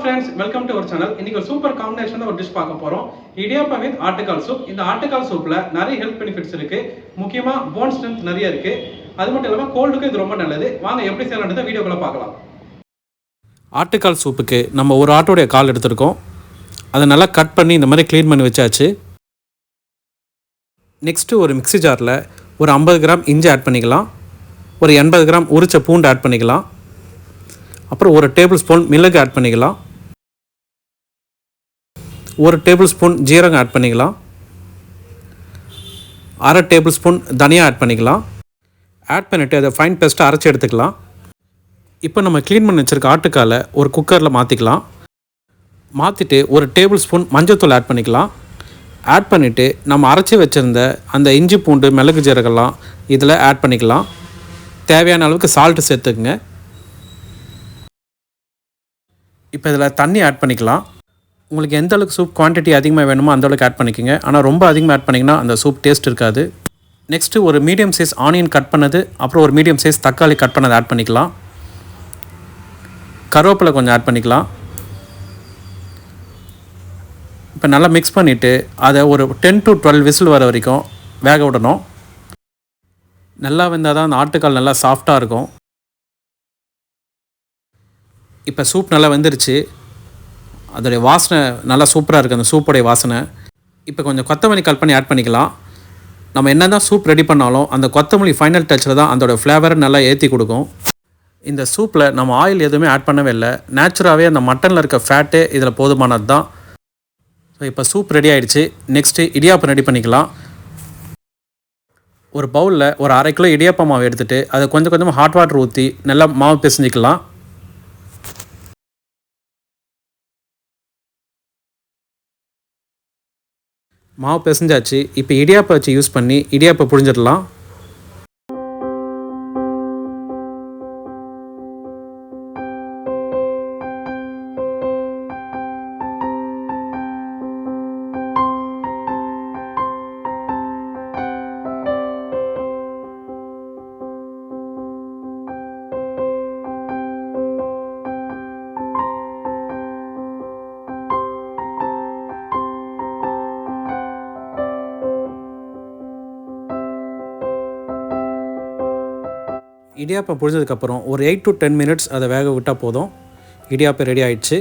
friends, welcome to our channel. இன்னைக்கு ஒரு super காம்பினேஷன்ல ஒரு டிஷ் பார்க்க போறோம். இடியாப்பம் வித் ஆட்டுக்கால் சூப். இந்த ஆட்டுக்கால் சூப்ல நிறைய ஹெல்த் பெனிஃபிட்ஸ் இருக்கு. முக்கியமா போன் ஸ்ட்ரென்த் நிறைய இருக்கு. அது மட்டும் இல்லாம கோல்டுக்கு இது ரொம்ப நல்லது. வாங்க எப்படி செய்யலாம்ன்றத வீடியோக்குள்ள பார்க்கலாம். ஆட்டுக்கால் சூப்புக்கு நம்ம ஒரு ஆட்டோடைய கால் எடுத்துருக்கோம். அதை நல்லா கட் பண்ணி இந்த மாதிரி க்ளீன் பண்ணி வச்சாச்சு. நெக்ஸ்ட்டு ஒரு மிக்ஸி ஜாரில் ஒரு 50 கிராம் இஞ்சி ஆட் பண்ணிக்கலாம். ஒரு 80 கிராம் உரிச்ச பூண்டு ஆட் பண்ணிக்கலாம். அப்புறம் ஒரு டேபிள் ஸ்பூன் மிளகு ஆட் பண்ணிக்கலாம். ஒரு டேபிள் ஸ்பூன் ஜீரகம் ஆட் பண்ணிக்கலாம். அரை டேபிள் ஸ்பூன் தனியா ஆட் பண்ணிக்கலாம். ஆட் பண்ணிவிட்டு அதை ஃபைன் பேஸ்ட்டாக அரைச்சி எடுத்துக்கலாம். இப்போ நம்ம க்ளீன் பண்ணி வச்சுருக்க ஆட்டுக்காலை ஒரு குக்கரில் மாற்றிக்கலாம். மாற்றிட்டு ஒரு டேபிள் ஸ்பூன் மஞ்சள்தூள் ஆட் பண்ணிக்கலாம். ஆட் பண்ணிவிட்டு நம்ம அரைச்சி வச்சுருந்த அந்த இஞ்சி பூண்டு மிளகு ஜீரகம்லாம் இதில் ஆட் பண்ணிக்கலாம். தேவையான அளவுக்கு சால்ட்டு சேர்த்துக்குங்க. இப்போ இதில் தண்ணி ஆட் பண்ணிக்கலாம். உங்களுக்கு எந்த அளவுக்கு சூப் குவான்டிட்டி அதிகமாக வேணுமோ அந்தளவுக்கு ஆட் பண்ணிக்கோங்க. ஆனால் ரொம்ப அதிகமாக ஆட் பண்ணிங்கன்னா அந்த சூப் டேஸ்ட் இருக்காது. நெக்ஸ்ட்டு ஒரு மீடியம் சைஸ் ஆனியன் கட் பண்ணது, அப்புறம் ஒரு மீடியம் சைஸ் தக்காளி கட் பண்ணது ஆட் பண்ணிக்கலாம். கருவேப்பிலை கொஞ்சம் ஆட் பண்ணிக்கலாம். இப்போ நல்லா மிக்ஸ் பண்ணிவிட்டு அதை ஒரு 10 to 12 விசில் வர வரைக்கும் வேக விடணும். நல்லா வெந்தால் தான் அந்த ஆட்டுக்கால் நல்லா சாஃப்டாக இருக்கும். இப்போ சூப் நல்லா வெந்துருச்சு. அதோடைய வாசனை நல்லா சூப்பராக இருக்குது, அந்த சூப்போடைய வாசனை. இப்போ கொஞ்சம் கொத்தமல்லி கட் பண்ணி ஆட் பண்ணிக்கலாம். நம்ம என்ன தான் சூப் ரெடி பண்ணாலும் அந்த கொத்தமல்லி ஃபைனல் டச்சில் தான் அதோடய ஃப்ளேவரை நல்லா ஏற்றி கொடுக்கும். இந்த சூப்பில் நம்ம ஆயில் எதுவுமே ஆட் பண்ணவே இல்லை. நேச்சுராகவே அந்த மட்டனில் இருக்க ஃபேட்டே இதில் போதுமானது தான். ஸோ இப்போ சூப் ரெடி ஆகிடுச்சு. நெக்ஸ்ட்டு இடியாப்பம் ரெடி பண்ணிக்கலாம். ஒரு பவுலில் ஒரு 1/2 கிலோ இடியாப்பம் மாவு எடுத்துகிட்டு அதை கொஞ்சம் கொஞ்சமாக ஹாட் வாட்டர் ஊற்றி நல்லா மாவு பிசைஞ்சிக்கலாம். மாவு பிசைஞ்சாச்சு. இப்போ இடியாப்பம் வச்சு யூஸ் பண்ணி இடியாப்பம் புழிஞ்சிடலாம். இடியாப்பம் புழிஞ்சதுக்கப்புறம் ஒரு 8 to 10 மினிட்ஸ் அதை வேக விட்டால் போதும். இடியாப்பம் ரெடி ஆகிடுச்சு.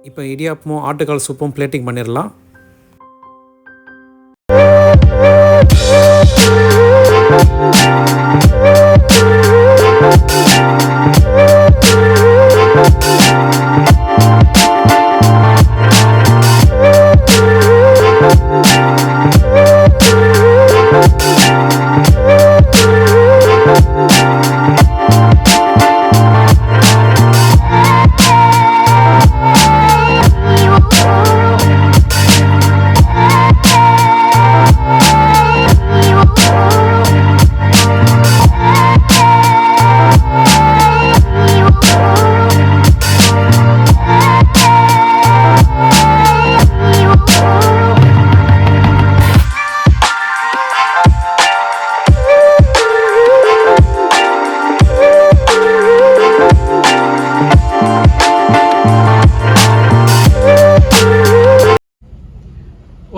இப்போ இடியாப்பமும் ஆட்டுக்கால் சூப்பும் பிளேட்டிங் பண்ணிடலாம்.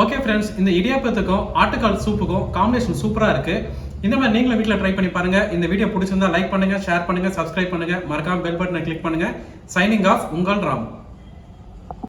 ஓகே ஃப்ரெண்ட்ஸ், இந்த இடியாப்பத்துக்கும் ஆட்டுக்கால் சூப்புக்கும் காம்பினேஷன் சூப்பராக இருக்குது. இந்த மாதிரி நீங்களும் வீட்டில் ட்ரை பண்ணி பாருங்கள். இந்த வீடியோ பிடிச்சிருந்தா லைக் பண்ணுங்கள், ஷேர் பண்ணுங்கள், சப்ஸ்கிரைப் பண்ணுங்கள். மறக்காம பெல் பட்டனை கிளிக் பண்ணுங்கள். சைனிங் ஆஃப், உங்கள் ராம்.